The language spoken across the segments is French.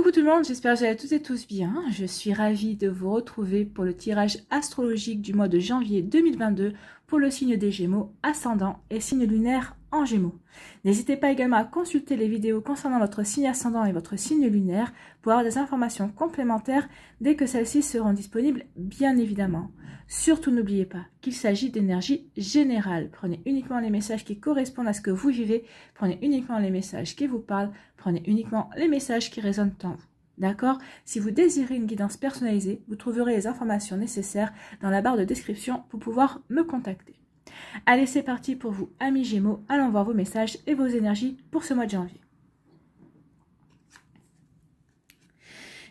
Coucou tout le monde, j'espère que vous allez toutes et tous bien. Je suis ravie de vous retrouver pour le tirage astrologique du mois de janvier 2022 pour le signe des Gémeaux, ascendant et signe lunaire en Gémeaux. N'hésitez pas également à consulter les vidéos concernant votre signe ascendant et votre signe lunaire pour avoir des informations complémentaires dès que celles-ci seront disponibles, bien évidemment. Surtout n'oubliez pas qu'il s'agit d'énergie générale. Prenez uniquement les messages qui correspondent à ce que vous vivez, prenez uniquement les messages qui vous parlent, prenez uniquement les messages qui résonnent en vous. D'accord? Si vous désirez une guidance personnalisée, vous trouverez les informations nécessaires dans la barre de description pour pouvoir me contacter. Allez, c'est parti pour vous, amis Gémeaux. Allons voir vos messages et vos énergies pour ce mois de janvier.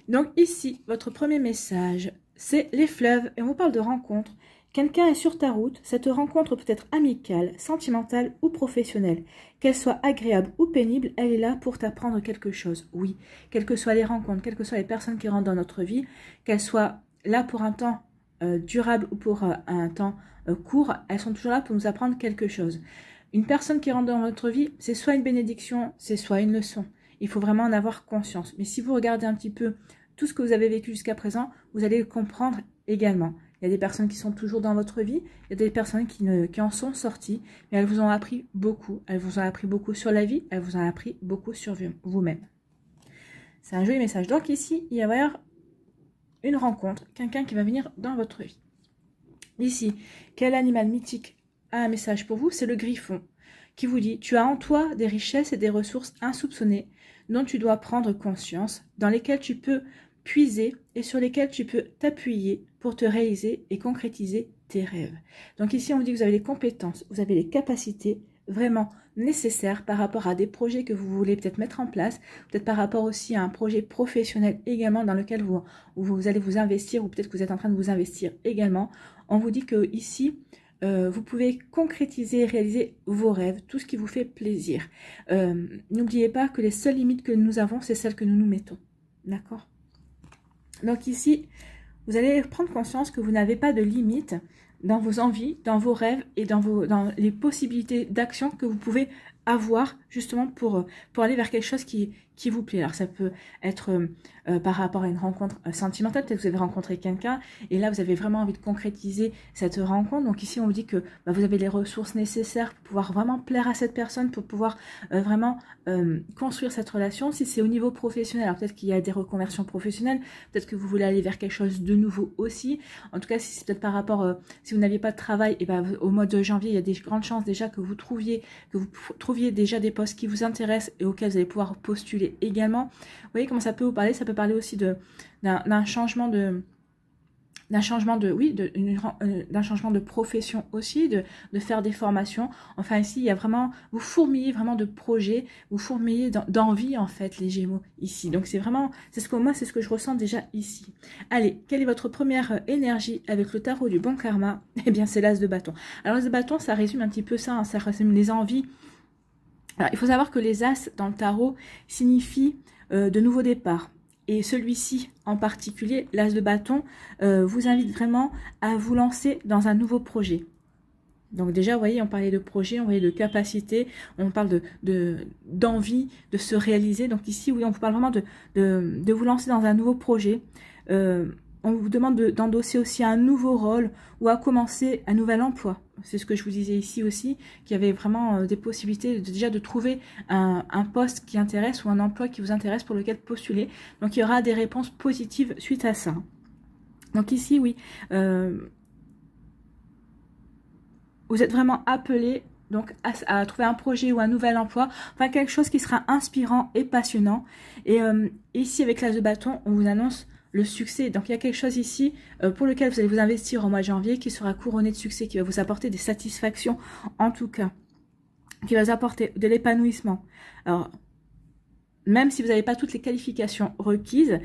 Donc ici, votre premier message, c'est les fleuves et on vous parle de rencontre. Quelqu'un est sur ta route, cette rencontre peut être amicale, sentimentale ou professionnelle. Qu'elle soit agréable ou pénible, elle est là pour t'apprendre quelque chose. Oui, quelles que soient les rencontres, quelles que soient les personnes qui rentrent dans notre vie, qu'elles soient là pour un temps durable ou pour un temps court, elles sont toujours là pour nous apprendre quelque chose. Une personne qui rentre dans notre vie, c'est soit une bénédiction, c'est soit une leçon. Il faut vraiment en avoir conscience. Mais si vous regardez un petit peu tout ce que vous avez vécu jusqu'à présent, vous allez le comprendre également. Il y a des personnes qui sont toujours dans votre vie, il y a des personnes qui en sont sorties, mais elles vous ont appris beaucoup. Elles vous ont appris beaucoup sur la vie, elles vous ont appris beaucoup sur vous-même. C'est un joli message. Donc ici, il va y avoir une rencontre, quelqu'un qui va venir dans votre vie. Ici, quel animal mythique a un message pour vous? C'est le griffon qui vous dit: tu as en toi des richesses et des ressources insoupçonnées dont tu dois prendre conscience, dans lesquelles tu peux puiser et sur lesquels tu peux t'appuyer pour te réaliser et concrétiser tes rêves. Donc ici, on vous dit que vous avez les compétences, vous avez les capacités vraiment nécessaires par rapport à des projets que vous voulez peut-être mettre en place, peut-être par rapport aussi à un projet professionnel également dans lequel vous allez vous investir, ou peut-être que vous êtes en train de vous investir également. On vous dit que ici, vous pouvez concrétiser et réaliser vos rêves, tout ce qui vous fait plaisir. N'oubliez pas que les seules limites que nous avons, c'est celles que nous nous mettons. D'accord? Donc ici, vous allez prendre conscience que vous n'avez pas de limite dans vos envies, dans vos rêves et dans les possibilités d'action que vous pouvez avoir justement pour aller vers quelque chose qui vous plaît. Alors ça peut être par rapport à une rencontre sentimentale, peut-être que vous avez rencontré quelqu'un et là vous avez vraiment envie de concrétiser cette rencontre. Donc ici on vous dit que vous avez les ressources nécessaires pour pouvoir vraiment plaire à cette personne, pour pouvoir vraiment construire cette relation. Si c'est au niveau professionnel, alors peut-être qu'il y a des reconversions professionnelles, peut-être que vous voulez aller vers quelque chose de nouveau aussi. En tout cas, si c'est peut-être par rapport, si vous n'aviez pas de travail, et au mois de janvier, il y a des grandes chances déjà que vous trouviez déjà des postes qui vous intéressent et auxquels vous allez pouvoir postuler également. Vous voyez comment ça peut vous parler? Ça peut parler aussi d'un changement d'un changement de profession aussi, de faire des formations. Enfin ici, il y a vraiment, vous fourmillez vraiment de projets, vous fourmillez d'envie en fait, les Gémeaux ici. Donc c'est vraiment, c'est ce que je ressens déjà ici. Allez, quelle est votre première énergie avec le tarot du bon karma? Eh bien c'est l'as de bâton. Alors l'as de bâton, ça résume un petit peu ça, hein, ça résume les envies. Alors, il faut savoir que les as dans le tarot signifient de nouveaux départs. Et celui-ci en particulier, l'as de bâton, vous invite vraiment à vous lancer dans un nouveau projet. Donc déjà, vous voyez, on parlait de projet, on parlait de capacité, on parle d'envie de se réaliser. Donc ici, oui, on vous parle vraiment de vous lancer dans un nouveau projet. On vous demande d'endosser aussi un nouveau rôle ou à commencer un nouvel emploi. C'est ce que je vous disais ici aussi, qu'il y avait vraiment des possibilités déjà de trouver un poste qui intéresse ou un emploi qui vous intéresse pour lequel postuler. Donc il y aura des réponses positives suite à ça. Donc ici, oui, vous êtes vraiment appelé donc à trouver un projet ou un nouvel emploi, enfin quelque chose qui sera inspirant et passionnant. Et ici, avec l'as de bâton, on vous annonce le succès. Donc il y a quelque chose ici pour lequel vous allez vous investir au mois de janvier qui sera couronné de succès, qui va vous apporter des satisfactions en tout cas, qui va vous apporter de l'épanouissement. Alors même si vous n'avez pas toutes les qualifications requises,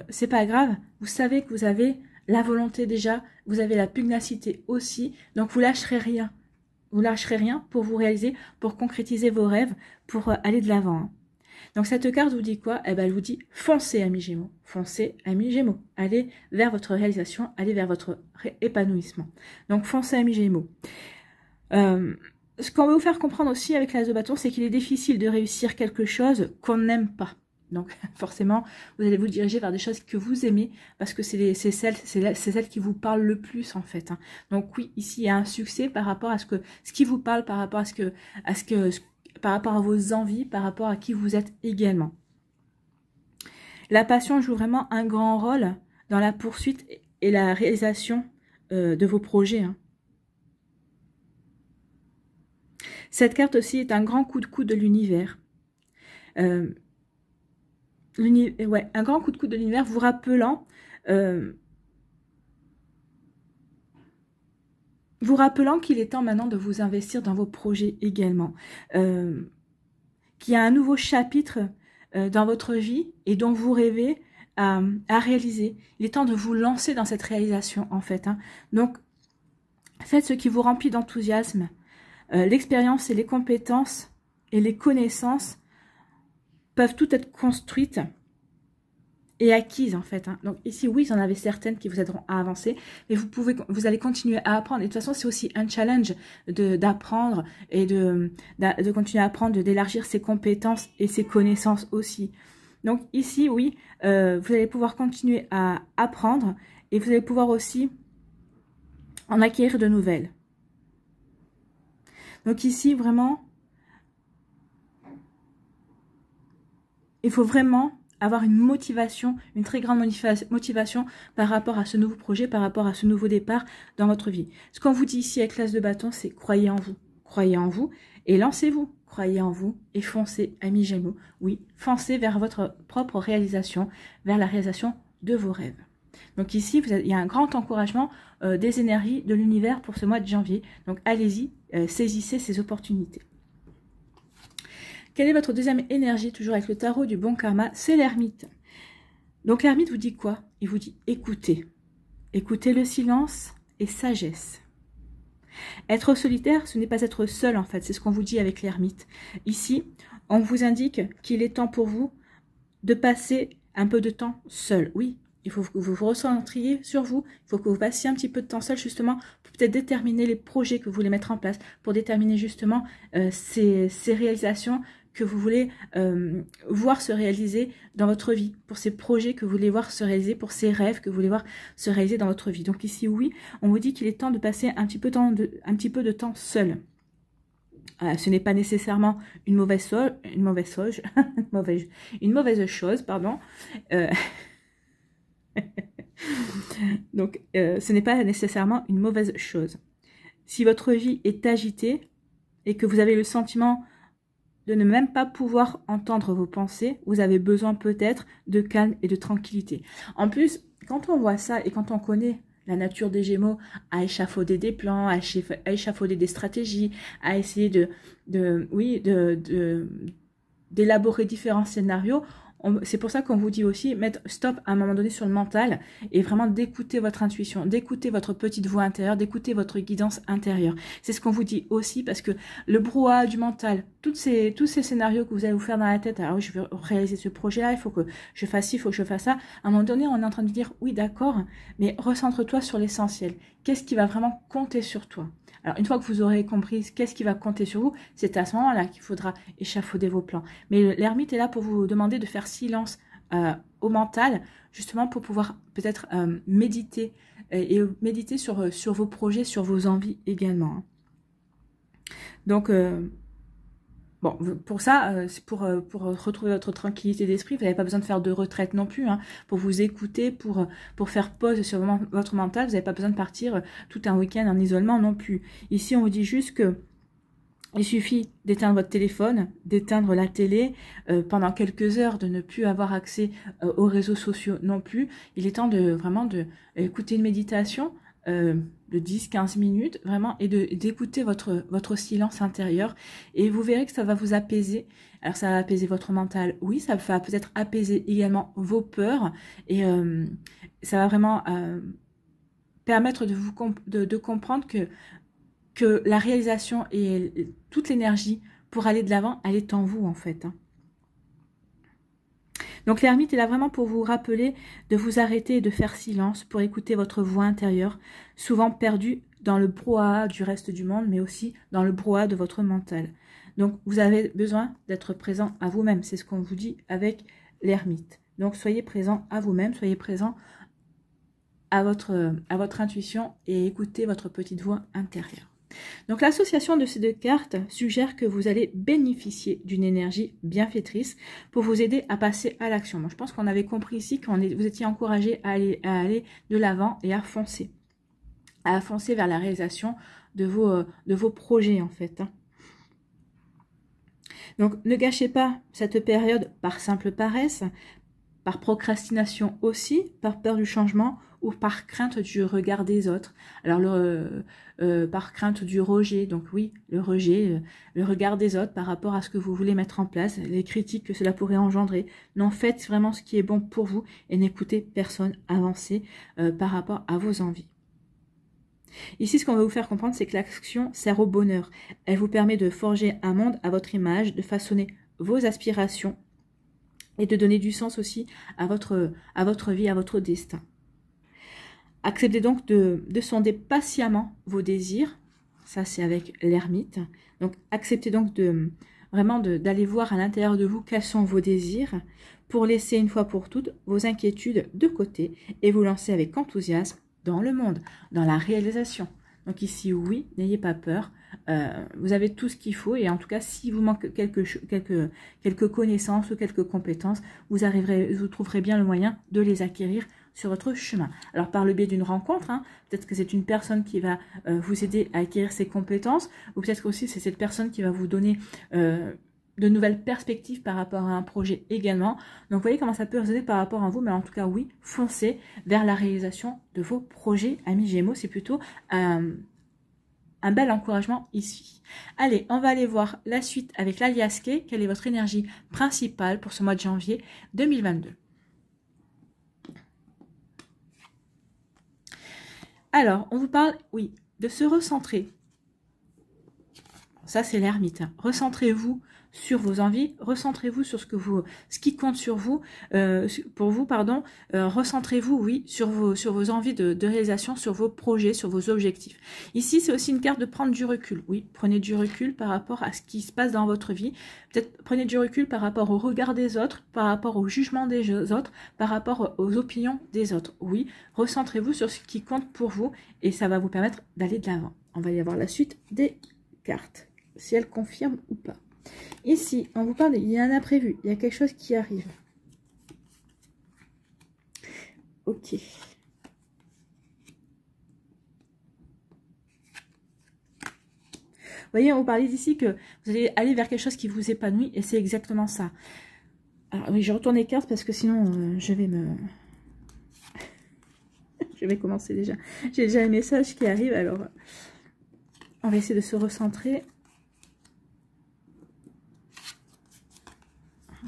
c'est pas grave, vous savez que vous avez la volonté déjà, vous avez la pugnacité aussi, donc vous lâcherez rien. Vous lâcherez rien pour vous réaliser, pour concrétiser vos rêves, pour aller de l'avant. Donc cette carte vous dit quoi? Eh ben, elle vous dit foncez, amis Gémeaux, foncez, amis Gémeaux, allez vers votre réalisation, allez vers votre épanouissement. Donc foncez, amis Gémeaux. Ce qu'on veut vous faire comprendre aussi avec l'as de bâton, c'est qu'il est difficile de réussir quelque chose qu'on n'aime pas. Donc forcément, vous allez vous diriger vers des choses que vous aimez parce que c'est celles qui vous parlent le plus en fait. Hein. Donc oui, ici il y a un succès par rapport à ce qui vous parle, par rapport par rapport à vos envies, par rapport à qui vous êtes également. La passion joue vraiment un grand rôle dans la poursuite et la réalisation de vos projets. Hein. Cette carte aussi est un grand coup de coude de l'univers. Ouais, un grand coup de coude de l'univers vous rappelant qu'il est temps maintenant de vous investir dans vos projets également. Qu'il y a un nouveau chapitre dans votre vie et dont vous rêvez à réaliser. Il est temps de vous lancer dans cette réalisation en fait. Hein. Donc, faites ce qui vous remplit d'enthousiasme. L'expérience et les compétences et les connaissances peuvent toutes être construites et acquises en fait. Hein. Donc ici, oui, vous en avez certaines qui vous aideront à avancer, mais vous allez continuer à apprendre. Et de toute façon, c'est aussi un challenge d'apprendre et de continuer à apprendre, d'élargir ses compétences et ses connaissances aussi. Donc ici, oui, vous allez pouvoir continuer à apprendre et vous allez pouvoir aussi en acquérir de nouvelles. Donc ici, vraiment, il faut vraiment avoir une motivation, une très grande motivation par rapport à ce nouveau projet, par rapport à ce nouveau départ dans votre vie. Ce qu'on vous dit ici avec l'As de bâton, c'est croyez en vous et lancez-vous. Croyez en vous et foncez, amis Gémeaux. Oui, foncez vers votre propre réalisation, vers la réalisation de vos rêves. Donc ici, il y a un grand encouragement des énergies de l'univers pour ce mois de janvier. Donc allez-y, saisissez ces opportunités. Quelle est votre deuxième énergie, toujours avec le tarot du bon karma? C'est l'ermite. Donc l'ermite vous dit quoi? Il vous dit écoutez. Écoutez le silence et sagesse. Être solitaire, ce n'est pas être seul en fait, c'est ce qu'on vous dit avec l'ermite. Ici, on vous indique qu'il est temps pour vous de passer un peu de temps seul. Oui, il faut que vous vous recentriez sur vous, il faut que vous passiez un petit peu de temps seul justement pour peut-être déterminer les projets que vous voulez mettre en place, pour déterminer justement ces réalisations que vous voulez voir se réaliser dans votre vie, pour ces projets que vous voulez voir se réaliser, pour ces rêves que vous voulez voir se réaliser dans votre vie. Donc ici, oui, on vous dit qu'il est temps de passer un petit peu de temps seul. Ce n'est pas nécessairement une mauvaise chose, pardon. Donc, ce n'est pas nécessairement une mauvaise chose. Si votre vie est agitée et que vous avez le sentiment de ne même pas pouvoir entendre vos pensées, vous avez besoin peut-être de calme et de tranquillité. En plus, quand on voit ça et quand on connaît la nature des Gémeaux à échafauder des plans, à échafauder des stratégies, à essayer d'élaborer différents scénarios, c'est pour ça qu'on vous dit aussi mettre stop à un moment donné sur le mental et vraiment d'écouter votre intuition, d'écouter votre petite voix intérieure, d'écouter votre guidance intérieure. C'est ce qu'on vous dit aussi parce que le brouhaha du mental, tous ces scénarios que vous allez vous faire dans la tête, alors oui, je vais réaliser ce projet-là, il faut que je fasse ci, il faut que je fasse ça. À un moment donné, on est en train de dire oui, d'accord, mais recentre-toi sur l'essentiel. Qu'est-ce qui va vraiment compter sur toi? Alors, une fois que vous aurez compris qu'est-ce qui va compter sur vous, c'est à ce moment-là qu'il faudra échafauder vos plans. Mais l'ermite est là pour vous demander de faire silence au mental, justement pour pouvoir peut-être méditer et méditer sur vos projets, sur vos envies également. Hein. Donc, bon, pour ça, pour retrouver votre tranquillité d'esprit, vous n'avez pas besoin de faire de retraite non plus. Hein, pour vous écouter, pour faire pause sur votre mental, vous n'avez pas besoin de partir tout un week-end en isolement non plus. Ici, on vous dit juste que il suffit d'éteindre votre téléphone, d'éteindre la télé pendant quelques heures, de ne plus avoir accès aux réseaux sociaux non plus. Il est temps vraiment d'écouter une méditation de 10-15 minutes, vraiment, et d'écouter votre silence intérieur. Et vous verrez que ça va vous apaiser. Alors, ça va apaiser votre mental, oui, ça va peut-être apaiser également vos peurs. Et ça va vraiment permettre de comprendre que la réalisation et toute l'énergie pour aller de l'avant, elle est en vous, en fait. Hein. Donc l'ermite est là vraiment pour vous rappeler de vous arrêter et de faire silence pour écouter votre voix intérieure, souvent perdue dans le brouhaha du reste du monde, mais aussi dans le brouhaha de votre mental. Donc vous avez besoin d'être présent à vous-même, c'est ce qu'on vous dit avec l'ermite. Donc, soyez présent à vous-même, soyez présent à votre intuition et écoutez votre petite voix intérieure. Donc, l'association de ces deux cartes suggère que vous allez bénéficier d'une énergie bienfaitrice pour vous aider à passer à l'action. Moi, je pense qu'on avait compris ici que vous étiez encouragé à aller de l'avant et à foncer vers la réalisation de vos projets, en fait. Donc, ne gâchez pas cette période par simple paresse, par procrastination aussi, par peur du changement ou par crainte du regard des autres. Alors, par crainte du rejet, donc oui, le rejet, le regard des autres par rapport à ce que vous voulez mettre en place, les critiques que cela pourrait engendrer. Non, faites vraiment ce qui est bon pour vous et n'écoutez personne avancer par rapport à vos envies. Ici, ce qu'on va vous faire comprendre, c'est que l'action sert au bonheur. Elle vous permet de forger un monde à votre image, de façonner vos aspirations et de donner du sens aussi à votre vie, à votre destin. Acceptez donc de sonder patiemment vos désirs. Ça, c'est avec l'ermite. Donc, acceptez donc vraiment d'aller voir à l'intérieur de vous quels sont vos désirs pour laisser une fois pour toutes vos inquiétudes de côté et vous lancer avec enthousiasme dans le monde, dans la réalisation. Donc ici, oui, n'ayez pas peur. Vous avez tout ce qu'il faut et en tout cas, si vous manque quelques connaissances ou quelques compétences, vous trouverez bien le moyen de les acquérir sur votre chemin. Alors par le biais d'une rencontre, peut-être que c'est une personne qui va vous aider à acquérir ces compétences ou peut-être aussi c'est cette personne qui va vous donner de nouvelles perspectives par rapport à un projet également. Donc vous voyez comment ça peut résonner par rapport à vous, mais en tout cas oui, foncez vers la réalisation de vos projets, amis Gémeaux, c'est plutôt un bel encouragement ici. Allez, on va aller voir la suite avec l'Aliasque. Quelle est votre énergie principale pour ce mois de janvier 2022? Alors, on vous parle, oui, de se recentrer. Ça, c'est l'ermite. Recentrez-vous sur vos envies, recentrez-vous sur ce qui compte sur vous, pour vous, pardon, recentrez-vous, oui, sur vos envies de réalisation, sur vos projets, sur vos objectifs. Ici, c'est aussi une carte de prendre du recul. Oui, prenez du recul par rapport à ce qui se passe dans votre vie. Peut-être prenez du recul par rapport au regard des autres, par rapport au jugement des autres, par rapport aux opinions des autres. Oui, recentrez-vous sur ce qui compte pour vous et ça va vous permettre d'aller de l'avant. On va y avoir la suite des cartes, si elles confirment ou pas. Ici, on vous parle, il y a un imprévu, il y a quelque chose qui arrive. Ok. Vous voyez, on vous parlait d'ici que vous allez aller vers quelque chose qui vous épanouit et c'est exactement ça. Alors oui, je retourne les cartes parce que sinon je vais je vais commencer déjà. J'ai déjà un message qui arrive, alors on va essayer de se recentrer.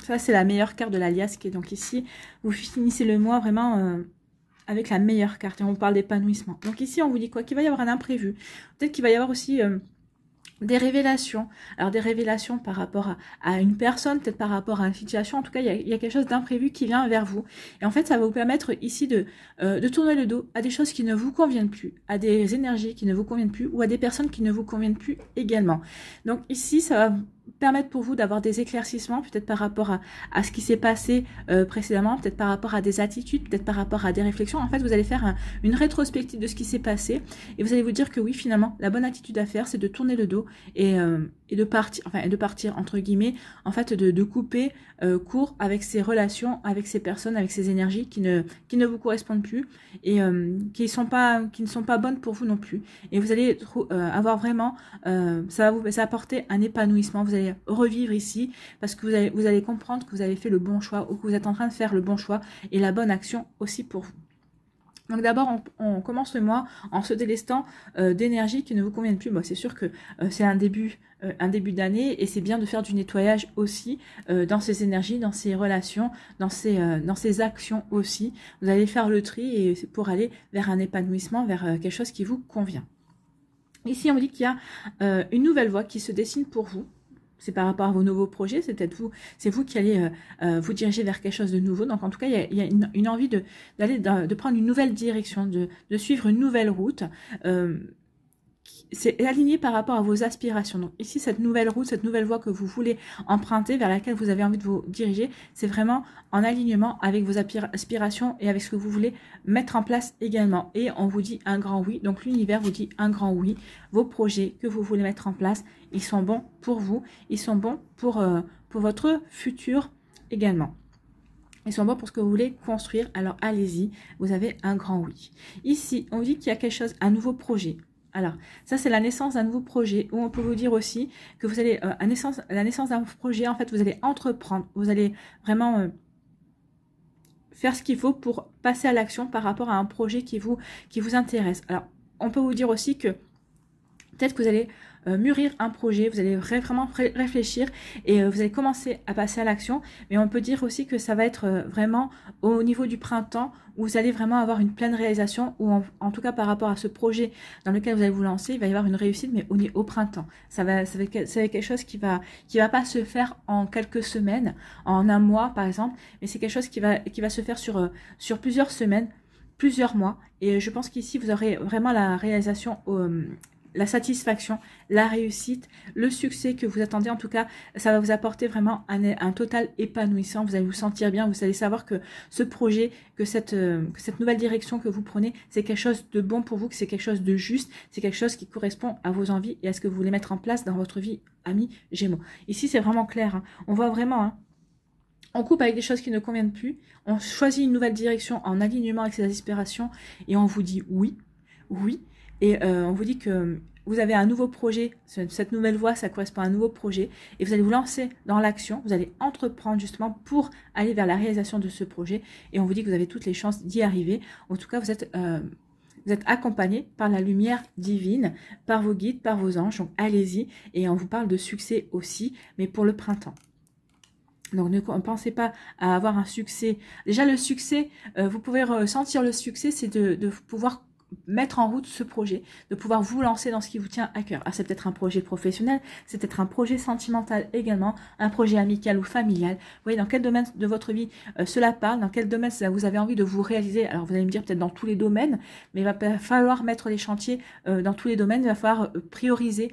Ça, c'est la meilleure carte de l'Aliasque. Donc ici, vous finissez le mois vraiment avec la meilleure carte. Et on parle d'épanouissement. Donc ici, on vous dit quoi? Qu'il va y avoir un imprévu. Peut-être qu'il va y avoir aussi des révélations. Alors des révélations par rapport à une personne, peut-être par rapport à une situation. En tout cas, il y a quelque chose d'imprévu qui vient vers vous. Et en fait, ça va vous permettre ici de tourner le dos à des choses qui ne vous conviennent plus, à des énergies qui ne vous conviennent plus ou à des personnes qui ne vous conviennent plus également. Donc ici, ça va permettre pour vous d'avoir des éclaircissements, peut-être par rapport à ce qui s'est passé précédemment, peut-être par rapport à des attitudes, peut-être par rapport à des réflexions. En fait, vous allez faire une rétrospective de ce qui s'est passé et vous allez vous dire que oui, finalement, la bonne attitude à faire, c'est de tourner le dos et de partir, entre guillemets, en fait, de couper court avec ces relations, avec ces personnes, avec ces énergies qui ne vous correspondent plus et qui ne sont pas bonnes pour vous non plus. Et vous allez avoir vraiment, ça va apporter un épanouissement. Vous allez revivre ici parce que vous allez comprendre que vous avez fait le bon choix ou que vous êtes en train de faire le bon choix et la bonne action aussi pour vous. Donc d'abord, on commence le mois en se délestant d'énergie qui ne vous conviennent plus. Bon, c'est sûr que c'est un début d'année et c'est bien de faire du nettoyage aussi dans ces énergies, dans ces relations, dans ces actions aussi. vous allez faire le tri et pour aller vers un épanouissement, vers quelque chose qui vous convient. Ici, on me dit qu'il y a une nouvelle voie qui se dessine pour vous. C'est par rapport à vos nouveaux projets, c'est peut-être vous, c'est vous qui allez vous diriger vers quelque chose de nouveau. Donc en tout cas, il y a une envie de prendre une nouvelle direction, de suivre une nouvelle route c'est aligné par rapport à vos aspirations. Donc ici, cette nouvelle route, cette nouvelle voie que vous voulez emprunter, vers laquelle vous avez envie de vous diriger, c'est vraiment en alignement avec vos aspirations et avec ce que vous voulez mettre en place également. Et on vous dit un grand oui. Donc l'univers vous dit un grand oui. Vos projets que vous voulez mettre en place, ils sont bons pour vous. Ils sont bons pour votre futur également. Ils sont bons pour ce que vous voulez construire. Alors allez-y, vous avez un grand oui. Ici, on vous dit qu'il y a quelque chose, un nouveau projet. Alors, ça c'est la naissance d'un nouveau projet, où on peut vous dire aussi que vous allez, la naissance d'un projet, en fait, vous allez entreprendre, vous allez vraiment faire ce qu'il faut pour passer à l'action par rapport à un projet qui vous intéresse. Alors, on peut vous dire aussi que peut-être que vous allez mûrir un projet, vous allez vraiment réfléchir et vous allez commencer à passer à l'action. Mais on peut dire aussi que ça va être vraiment au niveau du printemps où vous allez vraiment avoir une pleine réalisation ou en tout cas par rapport à ce projet dans lequel vous allez vous lancer, il va y avoir une réussite mais au printemps. Ça va être quelque chose qui va pas se faire en quelques semaines, en un mois par exemple, mais c'est quelque chose qui va se faire sur plusieurs semaines, plusieurs mois. Et je pense qu'ici vous aurez vraiment la réalisation la satisfaction, la réussite, le succès que vous attendez. En tout cas, ça va vous apporter vraiment un total épanouissant. Vous allez vous sentir bien. Vous allez savoir que ce projet, que cette nouvelle direction que vous prenez, c'est quelque chose de bon pour vous, que c'est quelque chose de juste, c'est quelque chose qui correspond à vos envies et à ce que vous voulez mettre en place dans votre vie, amis Gémeaux. Ici, c'est vraiment clair. Hein. On voit vraiment... Hein, on coupe avec des choses qui ne conviennent plus. On choisit une nouvelle direction en alignement avec ses aspirations et on vous dit oui, oui. Et on vous dit que vous avez un nouveau projet, cette nouvelle voie, ça correspond à un nouveau projet. Et vous allez vous lancer dans l'action, vous allez entreprendre justement pour aller vers la réalisation de ce projet. Et on vous dit que vous avez toutes les chances d'y arriver. En tout cas, vous êtes accompagné par la lumière divine, par vos guides, par vos anges. Donc allez-y. Et on vous parle de succès aussi, mais pour le printemps. Donc ne pensez pas à avoir un succès. Déjà le succès, vous pouvez ressentir le succès, c'est de pouvoir mettre en route ce projet, de pouvoir vous lancer dans ce qui vous tient à cœur. Ah, c'est peut-être un projet professionnel, c'est peut-être un projet sentimental également, un projet amical ou familial. Vous voyez dans quel domaine de votre vie cela parle, dans quel domaine vous avez envie de vous réaliser. Alors vous allez me dire peut-être dans tous les domaines, mais il va falloir mettre les chantiers dans tous les domaines, il va falloir prioriser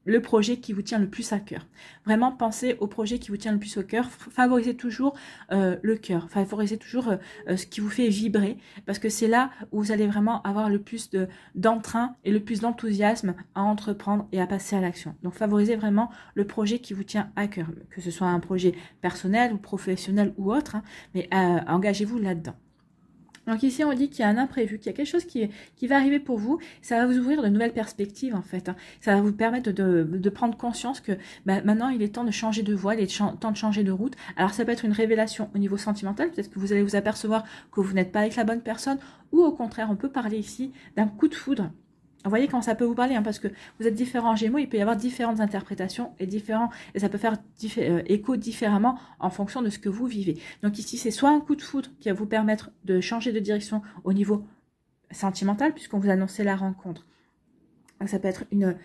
le projet qui vous tient le plus à cœur. Vraiment, pensez au projet qui vous tient le plus au cœur. Favorisez toujours le cœur. Favorisez toujours ce qui vous fait vibrer. Parce que c'est là où vous allez vraiment avoir le plus d'entrain et le plus d'enthousiasme à entreprendre et à passer à l'action. Donc, favorisez vraiment le projet qui vous tient à cœur. Que ce soit un projet personnel ou professionnel ou autre. Hein, mais engagez-vous là-dedans. Donc ici, on dit qu'il y a un imprévu, qu'il y a quelque chose qui va arriver pour vous. Ça va vous ouvrir de nouvelles perspectives, en fait. Hein. Ça va vous permettre de prendre conscience que maintenant, il est temps de changer de voie, il est temps de changer de route. Alors, ça peut être une révélation au niveau sentimental. Peut-être que vous allez vous apercevoir que vous n'êtes pas avec la bonne personne. Ou au contraire, on peut parler ici d'un coup de foudre. Vous voyez quand ça peut vous parler, hein, parce que vous êtes différents Gémeaux, il peut y avoir différentes interprétations et ça peut faire écho différemment en fonction de ce que vous vivez. Donc ici, c'est soit un coup de foudre qui va vous permettre de changer de direction au niveau sentimental, puisqu'on vous annonçait la rencontre. Donc, ça peut être une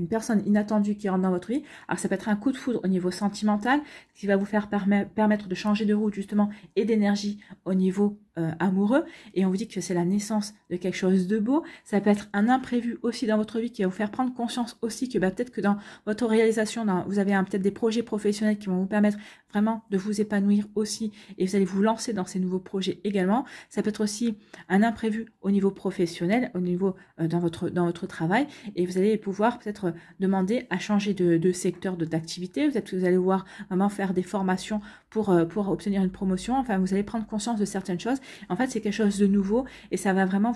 personne inattendue qui rentre dans votre vie. Alors ça peut être un coup de foudre au niveau sentimental, qui va vous faire permettre de changer de route justement et d'énergie au niveau amoureux. Et on vous dit que c'est la naissance de quelque chose de beau. Ça peut être un imprévu aussi dans votre vie qui va vous faire prendre conscience aussi que peut-être que dans votre réalisation, vous avez peut-être des projets professionnels qui vont vous permettre vraiment de vous épanouir aussi et vous allez vous lancer dans ces nouveaux projets également. Ça peut être aussi un imprévu au niveau professionnel, au niveau dans votre travail et vous allez pouvoir peut-être demander à changer de secteur d'activité. Peut-être que vous allez voir vraiment faire des formations pour obtenir une promotion. Enfin, vous allez prendre conscience de certaines choses. En fait, c'est quelque chose de nouveau et ça va vraiment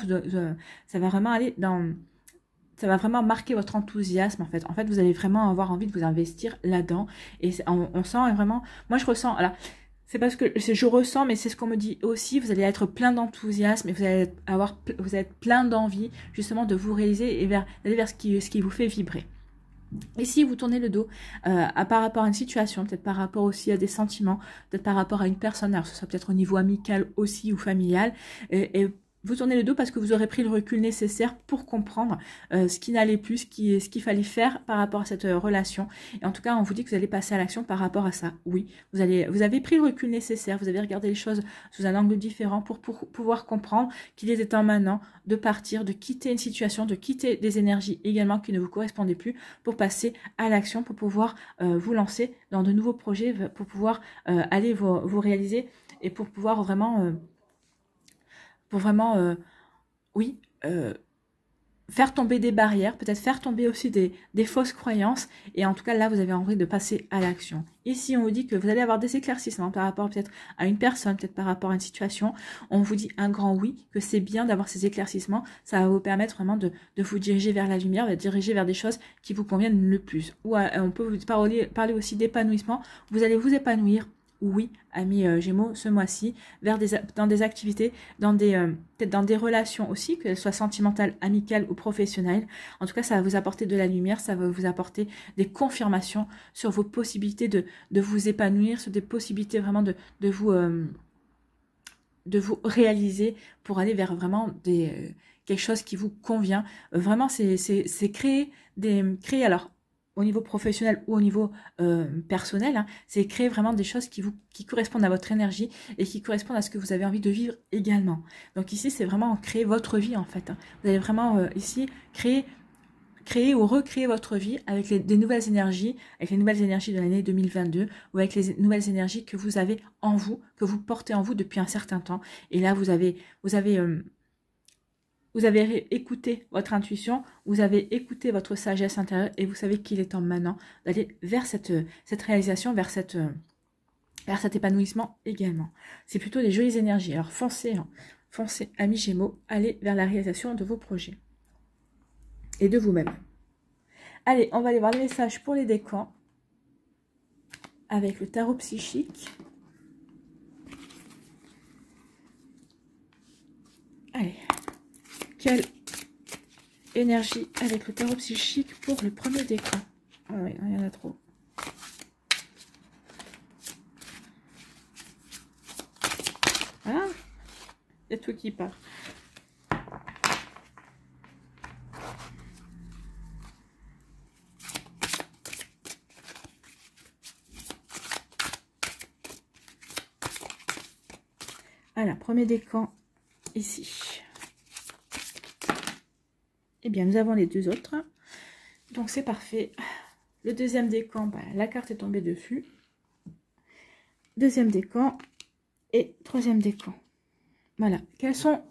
aller dans... Ça va vraiment marquer votre enthousiasme en fait. En fait, vous allez vraiment avoir envie de vous investir là-dedans. Et on sent vraiment... Moi, je ressens... Alors, c'est parce que je ressens, mais c'est ce qu'on me dit aussi. Vous allez être plein d'enthousiasme et vous allez être plein d'envie justement de vous réaliser et d'aller vers ce qui vous fait vibrer. Et si vous tournez le dos par rapport à une situation, peut-être par rapport aussi à des sentiments, peut-être par rapport à une personne, alors ce soit peut-être au niveau amical aussi ou familial, et vous tournez le dos parce que vous aurez pris le recul nécessaire pour comprendre ce qui n'allait plus, ce qu'il fallait faire par rapport à cette relation. Et en tout cas, on vous dit que vous allez passer à l'action par rapport à ça. Oui, vous avez pris le recul nécessaire, vous avez regardé les choses sous un angle différent pour pouvoir comprendre qu'il était temps maintenant de partir, de quitter une situation, de quitter des énergies également qui ne vous correspondaient plus pour passer à l'action, pour pouvoir vous lancer dans de nouveaux projets, pour pouvoir aller vous réaliser et pour pouvoir vraiment... oui, faire tomber des barrières, peut-être faire tomber aussi des fausses croyances. Et en tout cas, là, vous avez envie de passer à l'action. Ici, on vous dit que vous allez avoir des éclaircissements par rapport peut-être à une personne, peut-être par rapport à une situation. On vous dit un grand oui, que c'est bien d'avoir ces éclaircissements. Ça va vous permettre vraiment de vous diriger vers la lumière, de diriger vers des choses qui vous conviennent le plus. Ou on peut vous parler aussi d'épanouissement. Vous allez vous épanouir. Oui, amis Gémeaux, ce mois-ci, dans des activités, peut-être dans des relations aussi, qu'elles soient sentimentales, amicales ou professionnelles. En tout cas, ça va vous apporter de la lumière, ça va vous apporter des confirmations sur vos possibilités de vous épanouir, sur des possibilités vraiment de vous réaliser pour aller vers vraiment quelque chose qui vous convient. Vraiment, c'est créer alors, au niveau professionnel ou au niveau personnel, hein, c'est créer vraiment des choses qui correspondent à votre énergie et qui correspondent à ce que vous avez envie de vivre également. Donc ici, c'est vraiment créer votre vie en fait. Hein. Vous allez vraiment ici créer ou recréer votre vie avec des nouvelles énergies, avec les nouvelles énergies de l'année 2022 ou avec les nouvelles énergies que vous avez en vous, que vous portez en vous depuis un certain temps. Et là, vous avez écouté votre intuition, vous avez écouté votre sagesse intérieure et vous savez qu'il est temps maintenant d'aller vers cette réalisation, vers cet épanouissement également. C'est plutôt des jolies énergies. Alors foncez, hein, foncez, amis Gémeaux, allez vers la réalisation de vos projets et de vous-même. Allez, on va aller voir les messages pour les décans avec le tarot psychique. Allez. Quelle énergie avec le tarot psychique pour le premier décan? Ah oui, il y en a trop. Ah, il y a tout qui part. Voilà, premier décan ici. Eh bien, nous avons les deux autres. Donc, c'est parfait. Le deuxième décan, bah, la carte est tombée dessus. Deuxième décan et troisième décan. Voilà. Quelles sont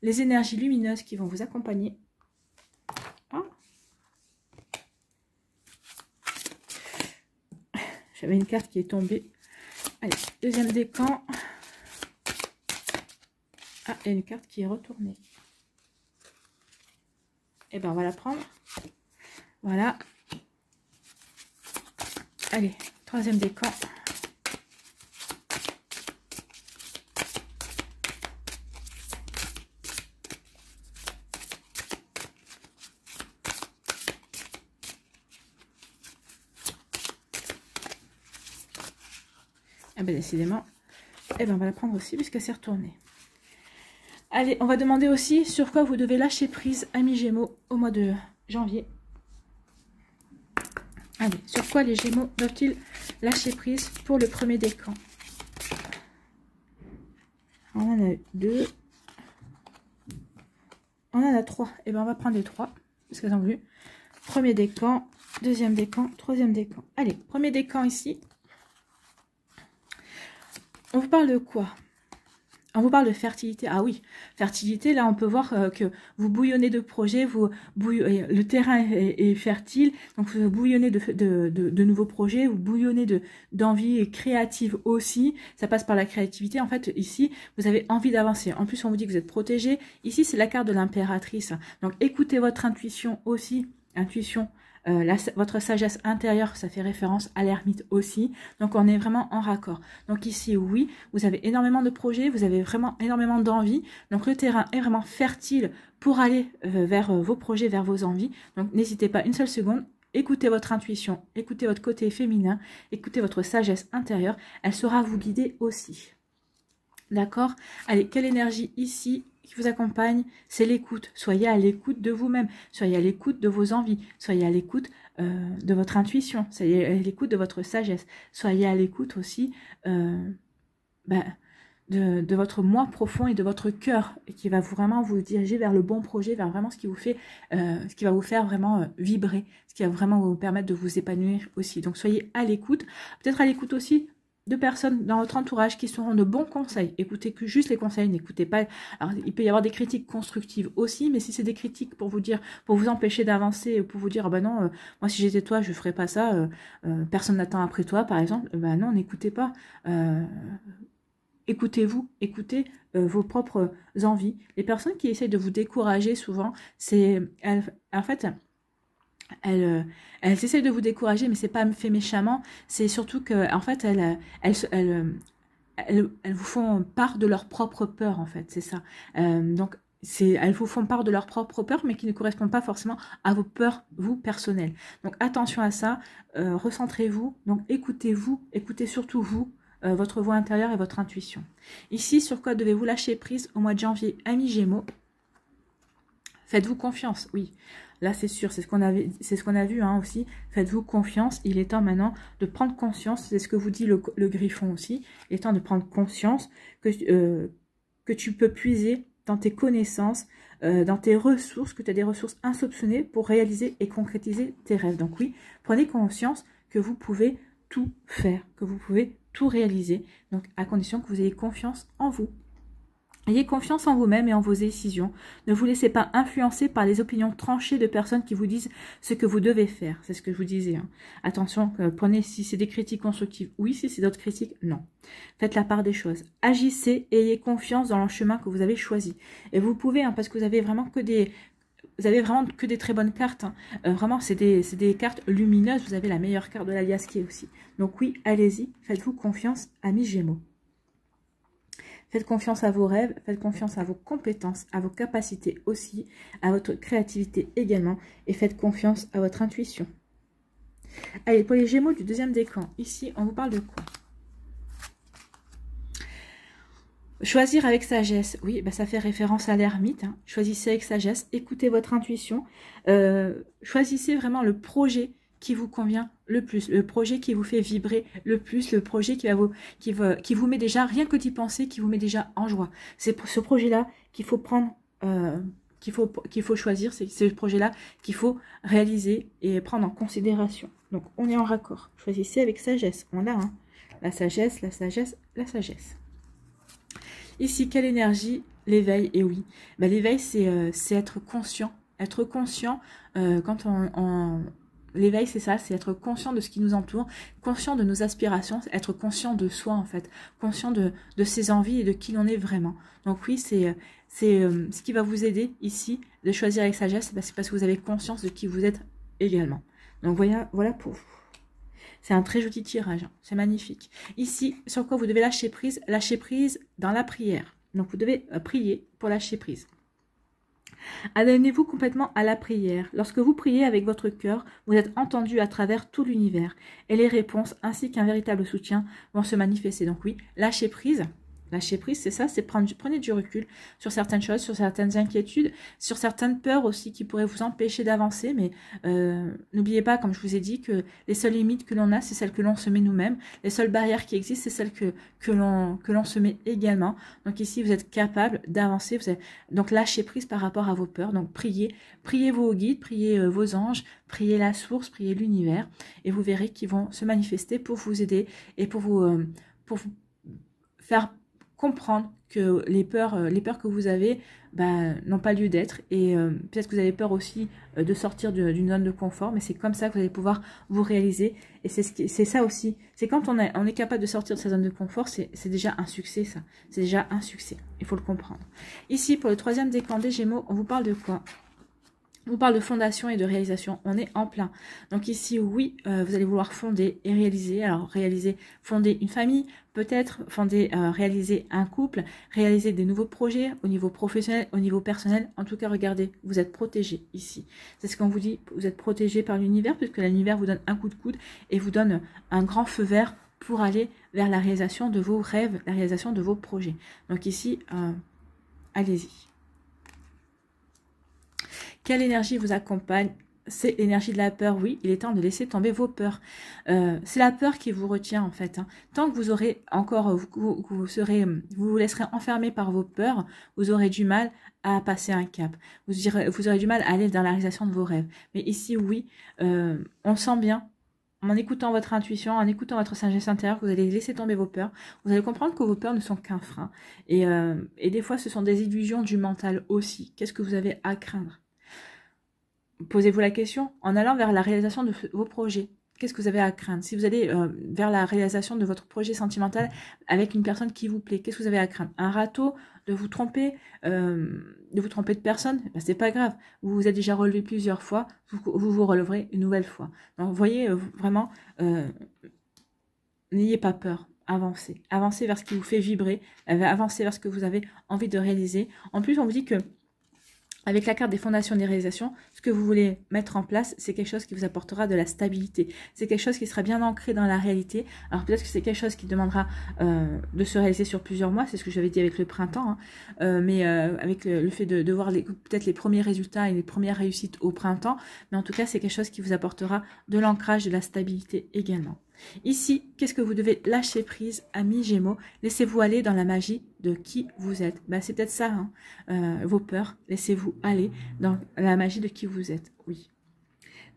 les énergies lumineuses qui vont vous accompagner? Ah. J'avais une carte qui est tombée. Allez, deuxième décan. Ah, il y a une carte qui est retournée. Et ben on va la prendre. Voilà. Allez, troisième décan. Ah ben décidément. Et ben on va la prendre aussi puisqu'elle s'est retournée. Allez, on va demander aussi sur quoi vous devez lâcher prise, amis Gémeaux, au mois de janvier. Allez, sur quoi les Gémeaux doivent-ils lâcher prise pour le premier décan? On en a deux. On en a trois. Et bien, on va prendre les trois, parce qu'elles ont voulu. Premier décan, deuxième décan, troisième décan. Allez, premier décan ici. On vous parle de quoi? On vous parle de fertilité. Ah oui, fertilité, là on peut voir que vous bouillonnez de projets, le terrain est fertile, donc vous bouillonnez de nouveaux projets, vous bouillonnez d'envie créative aussi, ça passe par la créativité. En fait, ici, vous avez envie d'avancer. En plus, on vous dit que vous êtes protégé. Ici, c'est la carte de l'impératrice. Donc, écoutez votre intuition aussi. Intuition. Votre sagesse intérieure, ça fait référence à l'ermite aussi. Donc, on est vraiment en raccord. Donc, ici, oui, vous avez énormément de projets, vous avez vraiment énormément d'envie. Donc, le terrain est vraiment fertile pour aller vers vos projets, vers vos envies. Donc, n'hésitez pas une seule seconde. Écoutez votre intuition, écoutez votre côté féminin, écoutez votre sagesse intérieure. Elle saura vous guider aussi. D'accord? Allez, quelle énergie ici qui vous accompagne? C'est l'écoute. Soyez à l'écoute de vous-même. Soyez à l'écoute de vos envies. Soyez à l'écoute de votre intuition. Soyez à l'écoute de votre sagesse. Soyez à l'écoute aussi bah, de votre moi profond et de votre cœur, et qui va vraiment vous diriger vers le bon projet, vers vraiment ce qui vous fait, ce qui va vous faire vraiment vibrer, ce qui va vraiment vous permettre de vous épanouir aussi. Donc soyez à l'écoute, peut-être à l'écoute aussi de personnes dans votre entourage qui seront de bons conseils. Écoutez que juste les conseils, n'écoutez pas. Alors il peut y avoir des critiques constructives aussi, mais si c'est des critiques pour vous dire, pour vous empêcher d'avancer, pour vous dire ah bah non, moi si j'étais toi je ferais pas ça, personne n'attend après toi par exemple, bah non, n'écoutez pas. Écoutez-vous, écoutez vos propres envies. Les personnes qui essayent de vous décourager souvent, c'est en fait elles essayent de vous décourager, mais c'est pas fait méchamment. C'est surtout que en fait elles vous font part de leur propre peur, en fait, c'est ça. Donc elles vous font part de leur propre peur, mais qui ne correspondent pas forcément à vos peurs, vous, personnelles. Donc attention à ça, recentrez-vous, donc écoutez-vous, écoutez surtout vous, votre voix intérieure et votre intuition. Ici, sur quoi devez-vous lâcher prise au mois de janvier, amis Gémeaux? Faites-vous confiance, oui. Là, c'est sûr, c'est ce qu'on a vu hein, aussi. Faites-vous confiance. Il est temps maintenant de prendre conscience. C'est ce que vous dit le Griffon aussi. Il est temps de prendre conscience que tu peux puiser dans tes connaissances, dans tes ressources, que tu as des ressources insoupçonnées pour réaliser et concrétiser tes rêves. Donc oui, prenez conscience que vous pouvez tout faire, que vous pouvez tout réaliser, donc à condition que vous ayez confiance en vous. Ayez confiance en vous-même et en vos décisions. Ne vous laissez pas influencer par les opinions tranchées de personnes qui vous disent ce que vous devez faire. C'est ce que je vous disais. Hein. Attention, prenez si c'est des critiques constructives, oui, si c'est d'autres critiques, non. Faites la part des choses. Agissez et ayez confiance dans le chemin que vous avez choisi. Et vous pouvez, hein, parce que vous avez vraiment que des très bonnes cartes. Hein. Vraiment, c'est des cartes lumineuses. Vous avez la meilleure carte de l'alias qui est aussi. Donc oui, allez-y. Faites-vous confiance, amis Gémeaux. Faites confiance à vos rêves, faites confiance à vos compétences, à vos capacités aussi, à votre créativité également, et faites confiance à votre intuition. Allez, pour les Gémeaux du deuxième décan, ici, on vous parle de quoi? Choisir avec sagesse, oui, bah ça fait référence à l'ermite. Hein. Choisissez avec sagesse, écoutez votre intuition, choisissez vraiment le projet qui vous convient le plus, le projet qui vous fait vibrer le plus, le projet qui vous met déjà, rien que d'y penser, qui vous met déjà en joie. C'est pour ce projet-là qu'il faut prendre, qu'il faut choisir, c'est ce projet-là qu'il faut réaliser et prendre en considération. Donc on est en raccord. Choisissez avec sagesse. On a hein, la sagesse, la sagesse, la sagesse. Ici, quelle énergie? L'éveil, et oui. Bah, l'éveil, c'est être conscient. Être conscient quand l'éveil, c'est ça, c'est être conscient de ce qui nous entoure, conscient de nos aspirations, être conscient de soi, en fait, conscient de ses envies et de qui l'on est vraiment. Donc oui, c'est ce qui va vous aider ici de choisir avec sagesse, c'est parce que vous avez conscience de qui vous êtes également. Donc voilà pour vous. C'est un très joli tirage, hein. C'est magnifique. Ici, sur quoi vous devez lâcher prise dans la prière. Donc vous devez prier pour lâcher prise. Adonnez-vous complètement à la prière. Lorsque vous priez avec votre cœur, vous êtes entendu à travers tout l'univers. Et les réponses, ainsi qu'un véritable soutien, vont se manifester. Donc oui, lâcher prise. Lâcher prise, c'est ça, c'est prenez du recul sur certaines choses, sur certaines inquiétudes, sur certaines peurs aussi qui pourraient vous empêcher d'avancer. Mais n'oubliez pas, comme je vous ai dit, que les seules limites que l'on a, c'est celles que l'on se met nous-mêmes. Les seules barrières qui existent, c'est celles que l'on se met également. Donc ici, vous êtes capable d'avancer. Donc lâchez prise par rapport à vos peurs. Donc priez vos guides, priez vos anges, priez la source, priez l'univers. Et vous verrez qu'ils vont se manifester pour vous aider et pour vous faire comprendre que les peurs que vous avez n'ont pas lieu d'être, et peut-être que vous avez peur aussi de sortir d'une zone de confort, mais c'est comme ça que vous allez pouvoir vous réaliser. Et c'est ça aussi, c'est quand on est capable de sortir de sa zone de confort, c'est déjà un succès, ça, c'est déjà un succès, il faut le comprendre. Ici, pour le troisième décan des Gémeaux, on vous parle de quoi? On vous parle de fondation et de réalisation, on est en plein. Donc ici, oui, vous allez vouloir fonder et réaliser. Alors, fonder une famille, peut-être, réaliser un couple, réaliser des nouveaux projets au niveau professionnel, au niveau personnel. En tout cas, regardez, vous êtes protégé ici. C'est ce qu'on vous dit, vous êtes protégé par l'univers, puisque l'univers vous donne un coup de coude et vous donne un grand feu vert pour aller vers la réalisation de vos rêves, la réalisation de vos projets. Donc ici, allez-y. Quelle énergie vous accompagne? C'est l'énergie de la peur, oui, il est temps de laisser tomber vos peurs. C'est la peur qui vous retient en fait. Hein. Tant que vous aurez encore, vous vous laisserez enfermer par vos peurs, vous aurez du mal à passer un cap. Vous aurez du mal à aller dans la réalisation de vos rêves. Mais ici, oui, on sent bien, en écoutant votre intuition, en écoutant votre sagesse intérieure, vous allez laisser tomber vos peurs. Vous allez comprendre que vos peurs ne sont qu'un frein. Et des fois, ce sont des illusions du mental aussi. Qu'est-ce que vous avez à craindre? Posez-vous la question en allant vers la réalisation de vos projets. Qu'est-ce que vous avez à craindre? Si vous allez vers la réalisation de votre projet sentimental avec une personne qui vous plaît, qu'est-ce que vous avez à craindre? Un râteau, de vous tromper de personne? Ben, c'est pas grave. Vous vous êtes déjà relevé plusieurs fois, vous releverez une nouvelle fois. Donc, vous voyez, vraiment, n'ayez pas peur. Avancez. Avancez vers ce qui vous fait vibrer. Avancez vers ce que vous avez envie de réaliser. En plus, on vous dit que avec la carte des fondations des réalisations, ce que vous voulez mettre en place, c'est quelque chose qui vous apportera de la stabilité. C'est quelque chose qui sera bien ancré dans la réalité. Alors peut-être que c'est quelque chose qui demandera de se réaliser sur plusieurs mois, c'est ce que j'avais dit avec le printemps, hein. Mais avec le fait de voir peut-être les premiers résultats et les premières réussites au printemps. Mais en tout cas, c'est quelque chose qui vous apportera de l'ancrage, de la stabilité également. Ici, qu'est-ce que vous devez lâcher prise, amis Gémeaux? Laissez-vous aller dans la magie de qui vous êtes. Ben, c'est peut-être ça, hein, vos peurs. Laissez-vous aller dans la magie de qui vous êtes. Oui.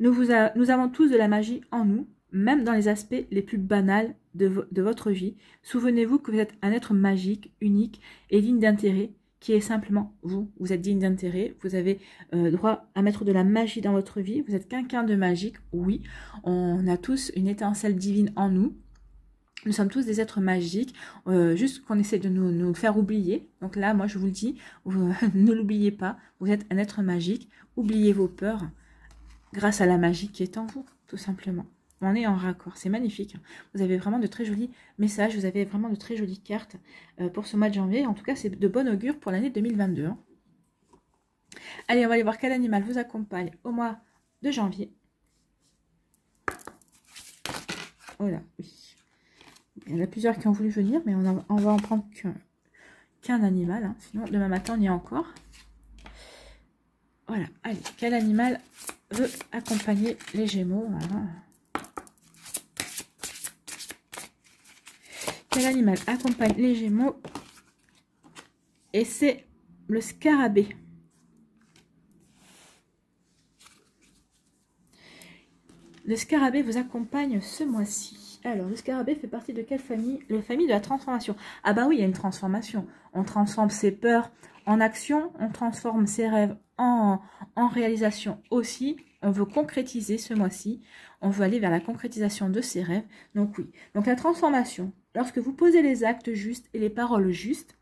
Nous avons tous de la magie en nous, même dans les aspects les plus banals de votre vie. Souvenez-vous que vous êtes un être magique, unique et digne d'intérêt, qui est simplement vous. Vous êtes digne d'intérêt, vous avez droit à mettre de la magie dans votre vie, vous êtes quelqu'un de magique, oui. On a tous une étincelle divine en nous. Nous sommes tous des êtres magiques, juste qu'on essaie de nous faire oublier. Donc là, moi je vous le dis, ne l'oubliez pas, vous êtes un être magique, oubliez vos peurs grâce à la magie qui est en vous, tout simplement. On est en raccord, c'est magnifique. Vous avez vraiment de très jolis messages, vous avez vraiment de très jolies cartes pour ce mois de janvier. En tout cas, c'est de bon augure pour l'année 2022. Hein. Allez, on va aller voir quel animal vous accompagne au mois de janvier. Oh là, oui. Il y en a plusieurs qui ont voulu venir, mais on va en prendre qu'un animal. Hein. Sinon, demain matin, on y est encore. Voilà, allez, quel animal veut accompagner les Gémeaux? Voilà. Quel animal accompagne les Gémeaux? Et c'est le scarabée. Le scarabée vous accompagne ce mois-ci. Alors, le scarabée fait partie de quelle famille? La famille de la transformation. Ah bah oui, il y a une transformation. On transforme ses peurs en action, on transforme ses rêves en réalisation aussi. On veut concrétiser ce mois-ci. On veut aller vers la concrétisation de ses rêves. Donc oui. Donc la transformation, lorsque vous posez les actes justes et les paroles justes,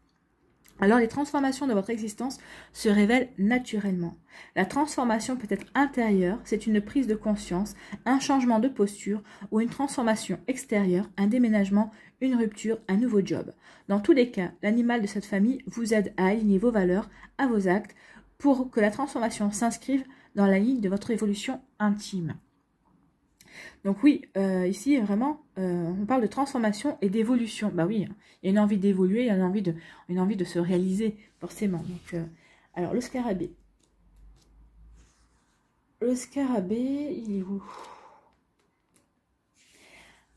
alors les transformations de votre existence se révèlent naturellement. La transformation peut être intérieure, c'est une prise de conscience, un changement de posture ou une transformation extérieure, un déménagement, une rupture, un nouveau job. Dans tous les cas, l'animal de cette famille vous aide à aligner vos valeurs à vos actes pour que la transformation s'inscrive dans la ligne de votre évolution intime. Donc oui, ici vraiment, on parle de transformation et d'évolution. Bah oui, il y a une envie d'évoluer, il y a une envie de se réaliser, forcément. Donc, alors, le scarabée. Le scarabée, il est où?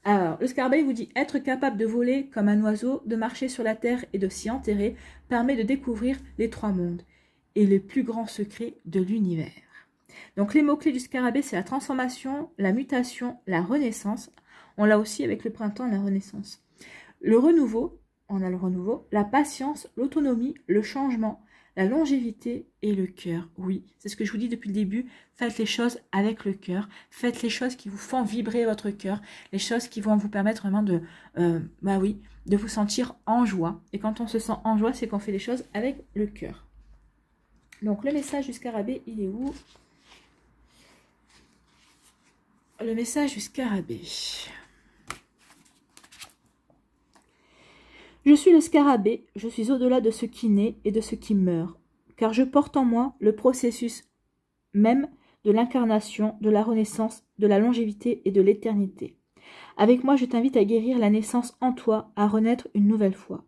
Alors, le scarabée vous dit être capable de voler comme un oiseau, de marcher sur la terre et de s'y enterrer, permet de découvrir les trois mondes et les plus grands secrets de l'univers. Donc les mots-clés du scarabée, c'est la transformation, la mutation, la renaissance. On l'a aussi avec le printemps, la renaissance. Le renouveau, on a le renouveau, la patience, l'autonomie, le changement, la longévité et le cœur. Oui, c'est ce que je vous dis depuis le début. Faites les choses avec le cœur. Faites les choses qui vous font vibrer votre cœur. Les choses qui vont vous permettre vraiment de, de vous sentir en joie. Et quand on se sent en joie, c'est qu'on fait les choses avec le cœur. Donc le message du scarabée, il est où ? Le message du scarabée. Je suis le scarabée, je suis au-delà de ce qui naît et de ce qui meurt, car je porte en moi le processus même de l'incarnation, de la renaissance, de la longévité et de l'éternité. Avec moi, je t'invite à guérir la naissance en toi, à renaître une nouvelle fois.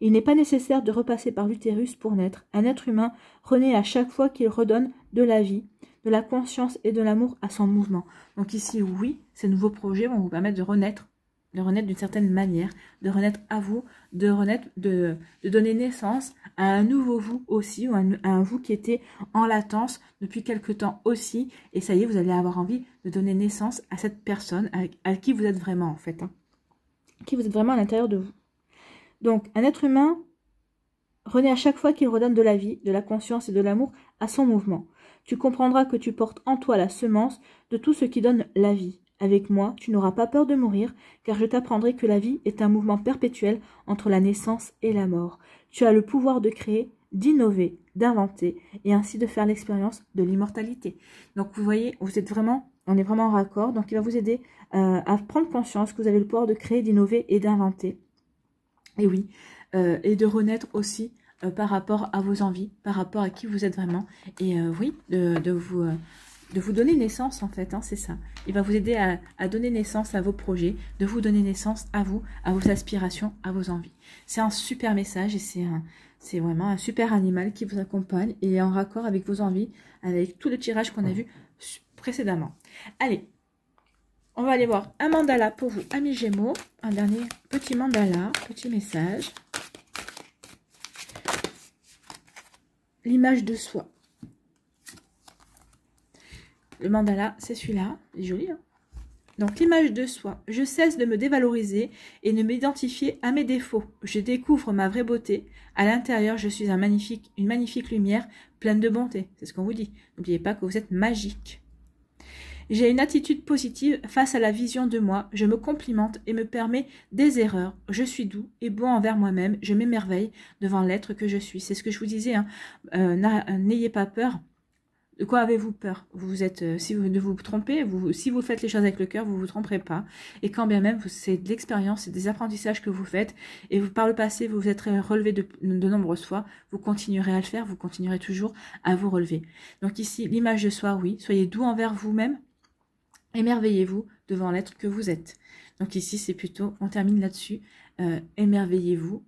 Il n'est pas nécessaire de repasser par l'utérus pour naître. Un être humain renaît à chaque fois qu'il redonne de la vie, de la conscience et de l'amour à son mouvement. Donc ici, oui, ces nouveaux projets vont vous permettre de renaître d'une certaine manière, de renaître à vous, de renaître, de donner naissance à un nouveau vous aussi, ou à un vous qui était en latence depuis quelque temps aussi, et ça y est, vous allez avoir envie de donner naissance à cette personne, à qui vous êtes vraiment en fait, qui vous êtes vraiment à l'intérieur de vous. Donc, un être humain renaît à chaque fois qu'il redonne de la vie, de la conscience et de l'amour à son mouvement. Tu comprendras que tu portes en toi la semence de tout ce qui donne la vie. Avec moi, tu n'auras pas peur de mourir, car je t'apprendrai que la vie est un mouvement perpétuel entre la naissance et la mort. Tu as le pouvoir de créer, d'innover, d'inventer, et ainsi de faire l'expérience de l'immortalité. Donc vous voyez, vous êtes vraiment, on est vraiment en raccord, donc il va vous aider à prendre conscience que vous avez le pouvoir de créer, d'innover et d'inventer. Et oui, et de renaître aussi par rapport à vos envies, par rapport à qui vous êtes vraiment, et oui, de vous donner naissance en fait, c'est ça. Il va vous aider à donner naissance à vos projets, de vous donner naissance à vous, à vos aspirations, à vos envies. C'est un super message et c'est vraiment un super animal qui vous accompagne et est en raccord avec vos envies, avec tout le tirage qu'on a vu précédemment. Allez, on va aller voir un mandala pour vous, amis Gémeaux. Un dernier petit mandala, petit message. L'image de soi. Le mandala, c'est celui-là. Il est joli, hein? Donc, l'image de soi. Je cesse de me dévaloriser et de m'identifier à mes défauts. Je découvre ma vraie beauté. À l'intérieur, je suis une magnifique lumière pleine de bonté. C'est ce qu'on vous dit. N'oubliez pas que vous êtes magique. J'ai une attitude positive face à la vision de moi. Je me complimente et me permets des erreurs. Je suis doux et bon envers moi-même. Je m'émerveille devant l'être que je suis. C'est ce que je vous disais. N'ayez pas peur. De quoi avez-vous peur? Vous êtes, si vous vous trompez, si vous faites les choses avec le cœur, vous ne vous tromperez pas. Et quand bien même, c'est de l'expérience, c'est des apprentissages que vous faites. Et vous, par le passé, vous vous êtes relevé de nombreuses fois. Vous continuerez à le faire, vous continuerez toujours à vous relever. Donc ici, l'image de soi, oui. Soyez doux envers vous-même. Émerveillez-vous devant l'être que vous êtes. Donc ici, c'est plutôt, on termine là-dessus. Émerveillez-vous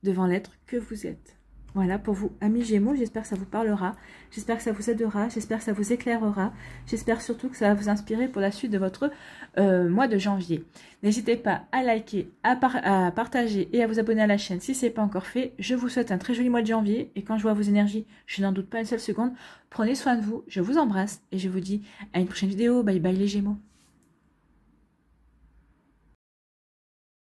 devant l'être que vous êtes. Voilà pour vous, amis Gémeaux, j'espère que ça vous parlera, j'espère que ça vous aidera, j'espère que ça vous éclairera, j'espère surtout que ça va vous inspirer pour la suite de votre mois de janvier. N'hésitez pas à liker, à partager et à vous abonner à la chaîne si ce n'est pas encore fait. Je vous souhaite un très joli mois de janvier et quand je vois vos énergies, je n'en doute pas une seule seconde. Prenez soin de vous, je vous embrasse et je vous dis à une prochaine vidéo. Bye bye les Gémeaux.